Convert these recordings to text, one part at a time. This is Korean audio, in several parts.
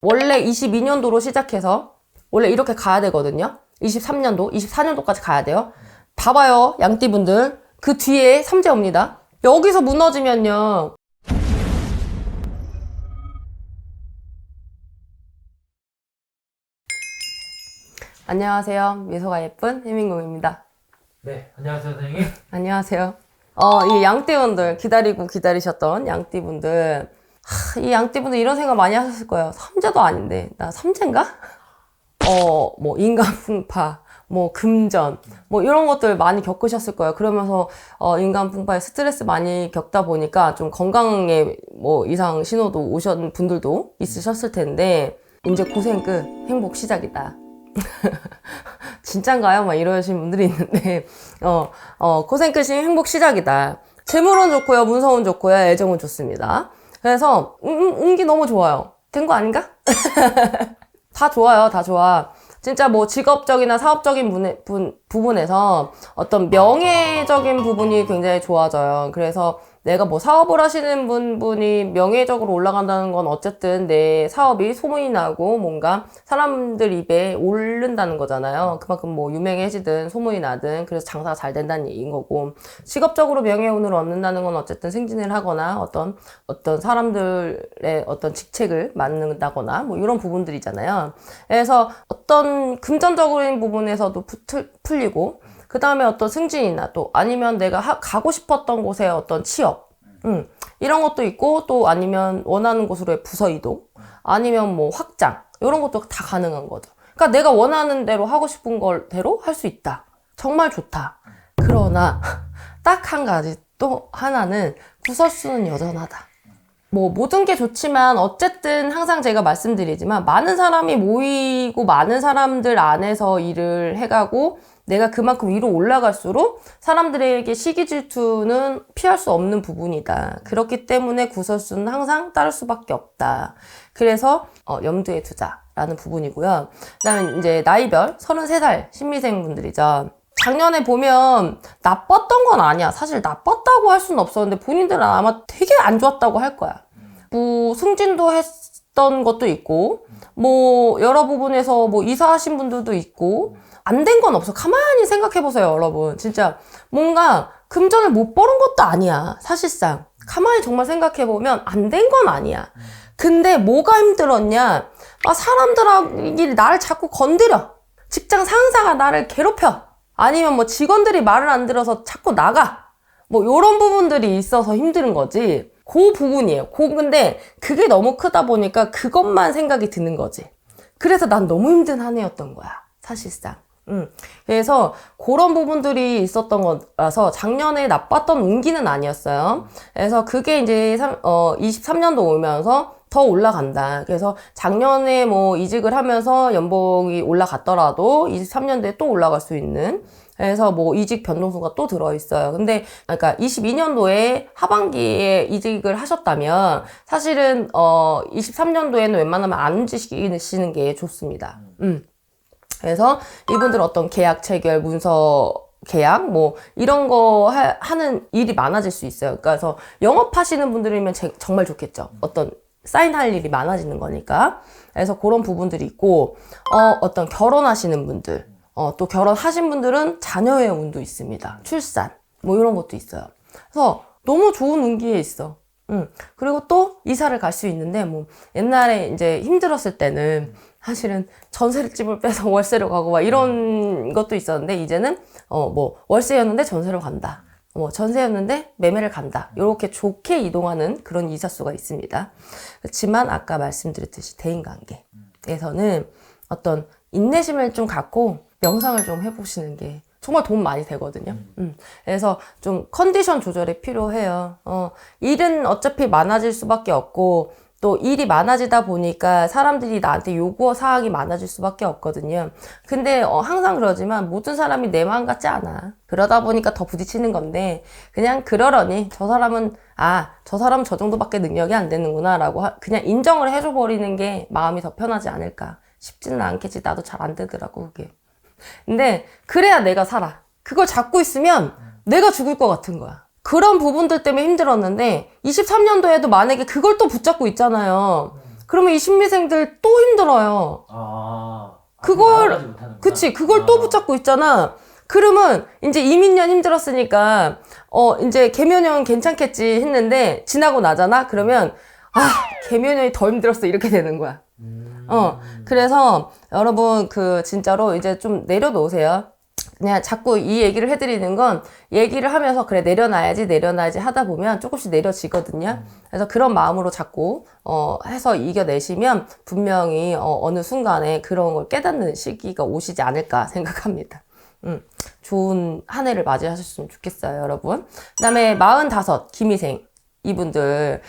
원래 22년도로 시작해서 원래 이렇게 가야 되거든요. 23년도, 24년도까지 가야 돼요. 봐봐요, 양띠분들. 그 뒤에 삼재 옵니다. 여기서 무너지면요. 안녕하세요. 미소가 예쁜 혜민공입니다. 네, 안녕하세요, 선생님. 안녕하세요. 이 양띠분들, 기다리셨던 양띠분들. 이 양띠분들 이런 생각 많이 하셨을 거예요. 삼재도 아닌데, 나 삼재인가? 뭐, 인간풍파, 뭐, 금전, 뭐, 이런 것들 많이 겪으셨을 거예요. 그러면서, 인간풍파에 스트레스 많이 겪다 보니까 좀 건강에 뭐, 이상 신호도 오신 분들도 있으셨을 텐데, 이제 고생 끝, 행복 시작이다. 진짠가요? 막 이러신 분들이 있는데, 고생 끝이 행복 시작이다. 재물은 좋고요, 문서운 좋고요, 애정은 좋습니다. 그래서, 운기 너무 좋아요. 된 거 아닌가? 다 좋아요, 다 좋아. 진짜 뭐 직업적이나 사업적인 부분에서 어떤 명예적인 부분이 굉장히 좋아져요. 그래서 내가 뭐 사업을 하시는 분이 명예적으로 올라간다는 건 어쨌든 내 사업이 소문이 나고 뭔가 사람들 입에 오른다는 거잖아요. 그만큼 뭐 유명해지든 소문이 나든 그래서 장사가 잘 된다는 얘기인 거고, 직업적으로 명예운을 얻는다는 건 어쨌든 승진을 하거나 어떤 사람들의 어떤 직책을 맡는다거나 뭐 이런 부분들이잖아요. 그래서 어떤 금전적인 부분에서도 풀리고, 그 다음에 어떤 승진이나 또 아니면 내가 가고 싶었던 곳에 어떤 취업, 이런 것도 있고, 또 아니면 원하는 곳으로의 부서 이동, 아니면 뭐 확장, 이런 것도 다 가능한 거죠. 그러니까 내가 원하는 대로 하고 싶은 걸대로 할 수 있다. 정말 좋다. 그러나 딱 한 가지, 또 하나는 구설수는 여전하다. 뭐 모든 게 좋지만 어쨌든 항상 제가 말씀드리지만 많은 사람이 모이고 많은 사람들 안에서 일을 해가고 내가 그만큼 위로 올라갈수록 사람들에게 시기 질투는 피할 수 없는 부분이다. 그렇기 때문에 구설수는 항상 따를 수밖에 없다. 그래서 염두에 두자라는 부분이고요. 그다음에 이제 나이별 33살 신미생 분들이죠. 작년에 보면 나빴던 건 아니야. 사실 나빴다고 할 수는 없었는데 본인들은 아마 되게 안 좋았다고 할 거야. 뭐 승진도 했던 것도 있고, 뭐 여러 부분에서 뭐 이사하신 분들도 있고, 안 된 건 없어. 가만히 생각해보세요, 여러분. 진짜 뭔가 금전을 못 벌은 것도 아니야, 사실상. 가만히 정말 생각해보면 안 된 건 아니야. 근데 뭐가 힘들었냐? 사람들이 나를 자꾸 건드려. 직장 상사가 나를 괴롭혀. 아니면 뭐 직원들이 말을 안 들어서 자꾸 나가. 뭐 요런 부분들이 있어서 힘든 거지. 그 부분이에요. 근데 그게 너무 크다 보니까 그것만 생각이 드는 거지. 그래서 난 너무 힘든 한 해였던 거야, 사실상. 그래서 그런 부분들이 있었던 거라서 작년에 나빴던 운기는 아니었어요. 그래서 그게 이제 23년도 오면서 더 올라간다. 그래서 작년에 뭐 이직을 하면서 연봉이 올라갔더라도 23년도에 또 올라갈 수 있는, 그래서 뭐 이직 변동수가 또 들어있어요. 근데 그러니까 22년도에 하반기에 이직을 하셨다면 사실은 23년도에는 웬만하면 안 움직이시는 게 좋습니다. 그래서 이분들 어떤 계약 체결, 문서 계약, 뭐 이런 거 하는 일이 많아질 수 있어요. 그래서 영업하시는 분들이면 정말 좋겠죠. 어떤 사인할 일이 많아지는 거니까. 그래서 그런 부분들이 있고, 어떤 결혼하시는 분들, 또 결혼하신 분들은 자녀의 운도 있습니다. 출산, 뭐 이런 것도 있어요. 그래서 너무 좋은 운기에 있어. 그리고 또 이사를 갈 수 있는데, 뭐 옛날에 이제 힘들었을 때는 사실은 전세집을 빼서 월세로 가고 막 이런 것도 있었는데, 이제는 뭐 월세였는데 전세로 간다. 뭐 전세였는데 매매를 간다. 이렇게 좋게 이동하는 그런 이사수가 있습니다. 그렇지만 아까 말씀드렸듯이 대인관계에서는 어떤 인내심을 좀 갖고 명상을 좀 해보시는 게 정말 도움 많이 되거든요. 그래서 좀 컨디션 조절이 필요해요. 일은 어차피 많아질 수밖에 없고, 또 일이 많아지다 보니까 사람들이 나한테 요구 사항이 많아질 수밖에 없거든요. 근데 항상 그러지만 모든 사람이 내 마음 같지 않아. 그러다 보니까 더 부딪히는 건데, 그냥 그러려니 저 사람은 저 정도밖에 능력이 안 되는구나 라고 그냥 인정을 해줘 버리는 게 마음이 더 편하지 않을까 싶지는 않겠지. 나도 잘 안 되더라고, 그게. 근데 그래야 내가 살아. 그걸 잡고 있으면 내가 죽을 것 같은 거야. 그런 부분들 때문에 힘들었는데 23년도에도 만약에 그걸 또 붙잡고 있잖아요. 그러면 이 신미생들 또 힘들어요. 그걸, 나아가지 못하는구나. 그치, 그걸 또 붙잡고 있잖아. 그러면 이제 이민년 힘들었으니까, 이제 개면형 괜찮겠지 했는데, 지나고 나잖아? 그러면, 개면형이 더 힘들었어. 이렇게 되는 거야. 그래서 여러분, 진짜로 이제 좀 내려놓으세요. 그냥 자꾸 이 얘기를 해드리는 건 얘기를 하면서 그래 내려놔야지 하다 보면 조금씩 내려지거든요. 그래서 그런 마음으로 자꾸 해서 이겨내시면 분명히 어느 순간에 그런 걸 깨닫는 시기가 오시지 않을까 생각합니다. 좋은 한 해를 맞이하셨으면 좋겠어요, 여러분. 그 다음에 45 김희생 이분들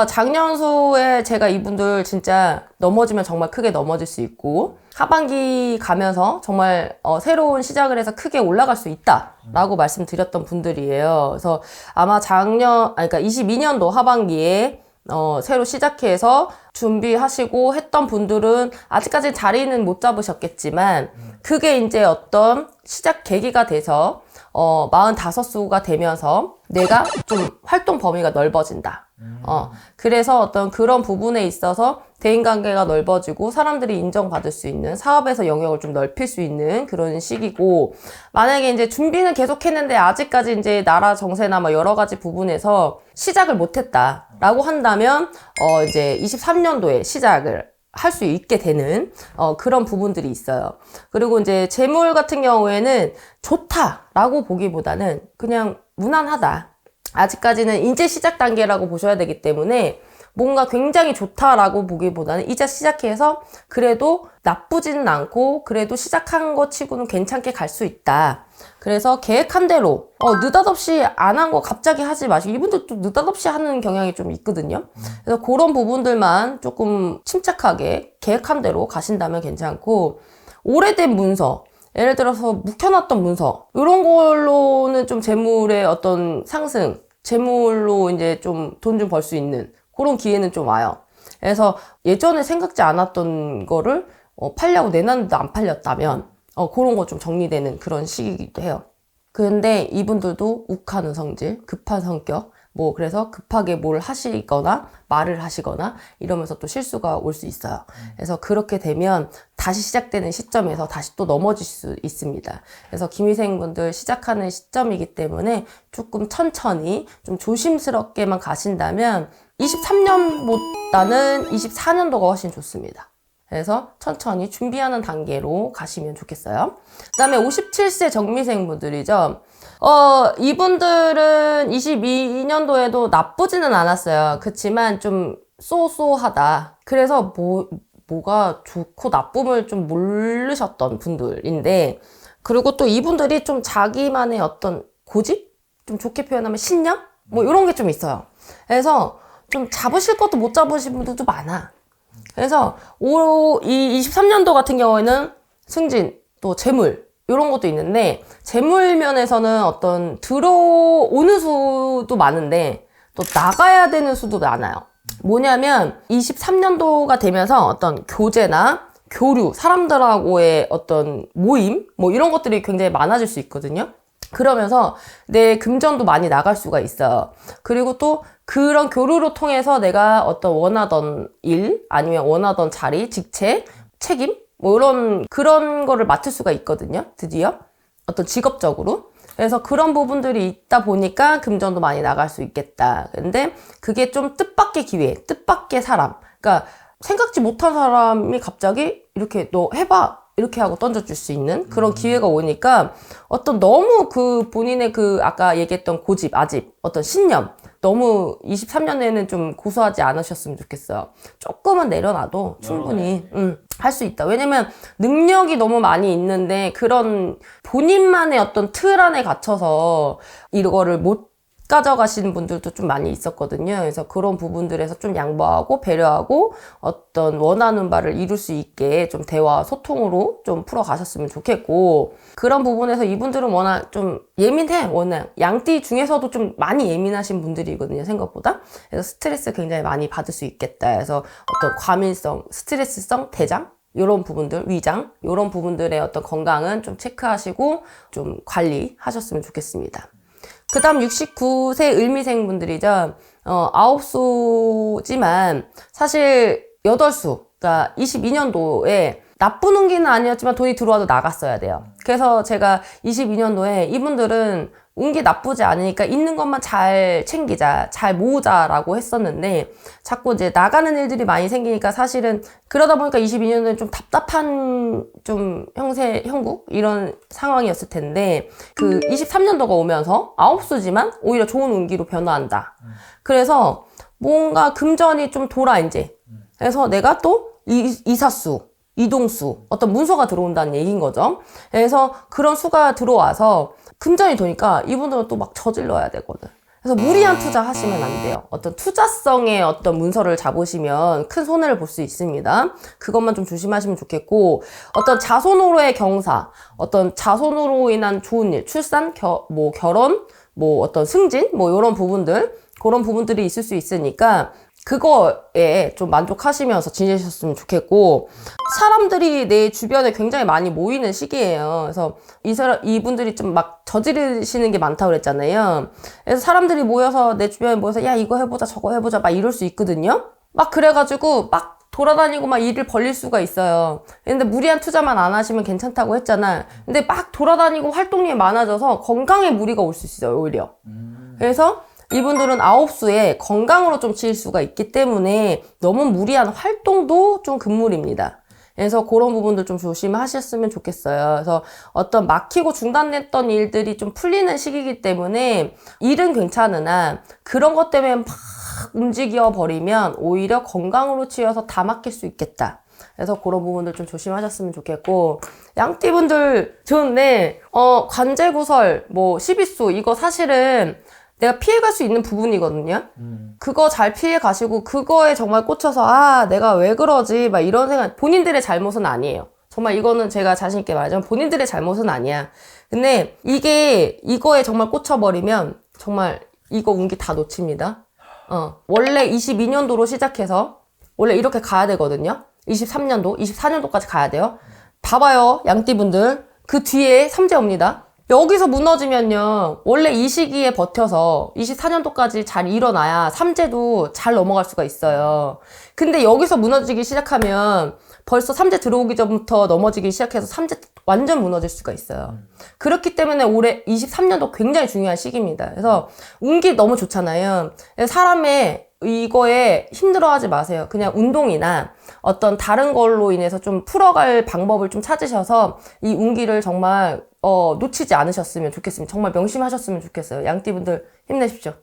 작년소에 제가 이분들 진짜 넘어지면 정말 크게 넘어질 수 있고 하반기 가면서 정말 새로운 시작을 해서 크게 올라갈 수 있다라고 말씀드렸던 분들이에요. 그래서 아마 그러니까 22년도 하반기에 새로 시작해서 준비하시고 했던 분들은 아직까지 자리는 못 잡으셨겠지만 그게 이제 어떤 시작 계기가 돼서 45수가 되면서 내가 좀 활동 범위가 넓어진다. 그래서 어떤 그런 부분에 있어서 대인관계가 넓어지고 사람들이 인정받을 수 있는 사업에서 영역을 좀 넓힐 수 있는 그런 시기고 만약에 이제 준비는 계속 했는데 아직까지 이제 나라 정세나 뭐 여러 가지 부분에서 시작을 못 했다라고 한다면 이제 23년도에 시작을 할 수 있게 되는 그런 부분들이 있어요. 그리고 이제 재물 같은 경우에는 좋다라고 보기보다는 그냥 무난하다. 아직까지는 이제 시작 단계라고 보셔야 되기 때문에 뭔가 굉장히 좋다라고 보기보다는 이제 시작해서 그래도 나쁘지는 않고 그래도 시작한 것 치고는 괜찮게 갈 수 있다. 그래서 계획한 대로 느닷없이 안 한 거 갑자기 하지 마시고 이분들 좀 느닷없이 하는 경향이 좀 있거든요. 그래서 그런 부분들만 조금 침착하게 계획한 대로 가신다면 괜찮고 오래된 문서 예를 들어서 묵혀놨던 문서 이런 걸로는 좀 재물의 어떤 상승 재물로 이제 좀 돈 좀 벌 수 있는 그런 기회는 좀 와요. 그래서 예전에 생각지 않았던 거를 팔려고 내놨는데 안 팔렸다면 그런 거 좀 정리되는 그런 시기이기도 해요. 근데 이분들도 욱하는 성질, 급한 성격, 뭐 그래서 급하게 뭘 하시거나 말을 하시거나 이러면서 또 실수가 올 수 있어요. 그래서 그렇게 되면 다시 시작되는 시점에서 다시 또 넘어질 수 있습니다. 그래서 김희생분들 시작하는 시점이기 때문에 조금 천천히 좀 조심스럽게만 가신다면 23년보다는 24년도가 훨씬 좋습니다. 그래서 천천히 준비하는 단계로 가시면 좋겠어요. 그 다음에 57세 정미생분들이죠. 이분들은 22년도에도 나쁘지는 않았어요. 그치만 좀 쏘쏘하다. 그래서 뭐가 좋고 나쁨을 좀 모르셨던 분들인데, 그리고 또 이분들이 좀 자기만의 어떤 고집? 좀 좋게 표현하면 신념? 뭐 이런 게 좀 있어요. 그래서 좀 잡으실 것도 못 잡으신 분들도 많아. 그래서 이 23년도 같은 경우에는 승진, 또 재물 이런 것도 있는데 재물 면에서는 어떤 들어오는 수도 많은데 또 나가야 되는 수도 많아요. 뭐냐면 23년도가 되면서 어떤 교제나 교류, 사람들하고의 어떤 모임 뭐 이런 것들이 굉장히 많아질 수 있거든요. 그러면서 내 금전도 많이 나갈 수가 있어요. 그리고 또 그런 교류로 통해서 내가 어떤 원하던 일 아니면 원하던 자리, 직책, 책임 뭐 그런 거를 맡을 수가 있거든요. 드디어 어떤 직업적으로. 그래서 그런 부분들이 있다 보니까 금전도 많이 나갈 수 있겠다. 근데 그게 좀 뜻밖의 기회, 뜻밖의 사람. 그러니까 생각지 못한 사람이 갑자기 이렇게 너 해봐. 이렇게 하고 던져줄 수 있는 그런 기회가 오니까 어떤 너무 그 본인의 그 아까 얘기했던 고집, 아집, 어떤 신념 너무 23년에는 좀 고수하지 않으셨으면 좋겠어요. 조금은 내려놔도 충분히 할 수 있다. 왜냐면 능력이 너무 많이 있는데 그런 본인만의 어떤 틀 안에 갇혀서 이거를 못 가져가시는 분들도 좀 많이 있었거든요. 그래서 그런 부분들에서 좀 양보하고 배려하고 어떤 원하는 바를 이룰 수 있게 좀 대화 소통으로 좀 풀어가셨으면 좋겠고 그런 부분에서 이분들은 워낙 좀 예민해. 워낙 양띠 중에서도 좀 많이 예민하신 분들이거든요. 생각보다. 그래서 스트레스 굉장히 많이 받을 수 있겠다. 그래서 어떤 과민성, 스트레스성 대장 이런 부분들, 위장 이런 부분들의 어떤 건강은 좀 체크하시고 좀 관리하셨으면 좋겠습니다. 그 다음 69세 을미생 분들이죠. 9수지만 사실 8수, 그러니까 22년도에 나쁜 운기는 아니었지만 돈이 들어와도 나갔어야 돼요. 그래서 제가 22년도에 이분들은 운기 나쁘지 않으니까 있는 것만 잘 챙기자, 잘 모으자라고 했었는데 자꾸 이제 나가는 일들이 많이 생기니까 사실은 그러다 보니까 22년도에 좀 답답한 좀 형국 이런 상황이었을 텐데 그 23년도가 오면서 9수지만 오히려 좋은 운기로 변화한다. 그래서 뭔가 금전이 좀 돌아 이제. 그래서 내가 또 이사수, 이동수, 어떤 문서가 들어온다는 얘기인 거죠. 그래서 그런 수가 들어와서 금전이 도니까 이분들은 또 막 저질러야 되거든. 그래서 무리한 투자 하시면 안 돼요. 어떤 투자성의 어떤 문서를 잡으시면 큰 손해를 볼 수 있습니다. 그것만 좀 조심하시면 좋겠고, 어떤 자손으로의 경사, 어떤 자손으로 인한 좋은 일, 출산, 결혼, 어떤 승진, 이런 부분들, 그런 부분들이 있을 수 있으니까 그거에 좀 만족하시면서 지내셨으면 좋겠고, 사람들이 내 주변에 굉장히 많이 모이는 시기예요. 그래서 이분들이 좀 막 저지르시는 게 많다고 그랬잖아요. 그래서 사람들이 모여서 내 주변에 모여서 야 이거 해보자 저거 해보자 막 이럴 수 있거든요. 막 그래가지고 막 돌아다니고 막 일을 벌릴 수가 있어요. 근데 무리한 투자만 안 하시면 괜찮다고 했잖아. 근데 막 돌아다니고 활동량이 많아져서 건강에 무리가 올 수 있어요, 오히려. 그래서 이분들은 9수에 건강으로 좀 치일 수가 있기 때문에 너무 무리한 활동도 좀 금물입니다. 그래서 그런 부분들 좀 조심하셨으면 좋겠어요. 그래서 어떤 막히고 중단됐던 일들이 좀 풀리는 시기이기 때문에 일은 괜찮으나 그런 것 때문에 막 움직여 버리면 오히려 건강으로 치여서 다 막힐 수 있겠다. 그래서 그런 부분들 좀 조심하셨으면 좋겠고, 양띠분들 좋은데 관제구설 12수 이거 사실은 내가 피해갈 수 있는 부분이거든요. 그거 잘 피해가시고 그거에 정말 꽂혀서 내가 왜 그러지 막 이런 생각, 본인들의 잘못은 아니에요. 정말 이거는 제가 자신 있게 말하자면 본인들의 잘못은 아니야. 근데 이거에 정말 꽂혀버리면 정말 이거 운기 다 놓칩니다. 원래 22년도로 시작해서 원래 이렇게 가야 되거든요. 23년도, 24년도까지 가야 돼요. 봐봐요, 양띠분들. 그 뒤에 삼재 옵니다. 여기서 무너지면요, 원래 이 시기에 버텨서 24년도까지 잘 일어나야 삼재도 잘 넘어갈 수가 있어요. 근데 여기서 무너지기 시작하면 벌써 삼재 들어오기 전부터 넘어지기 시작해서 삼재 완전 무너질 수가 있어요. 그렇기 때문에 올해 23년도 굉장히 중요한 시기입니다. 그래서 운기 너무 좋잖아요. 사람의 이거에 힘들어하지 마세요. 그냥 운동이나 어떤 다른 걸로 인해서 좀 풀어갈 방법을 좀 찾으셔서 이 운기를 정말 놓치지 않으셨으면 좋겠습니다. 정말 명심하셨으면 좋겠어요. 양띠분들 힘내십시오.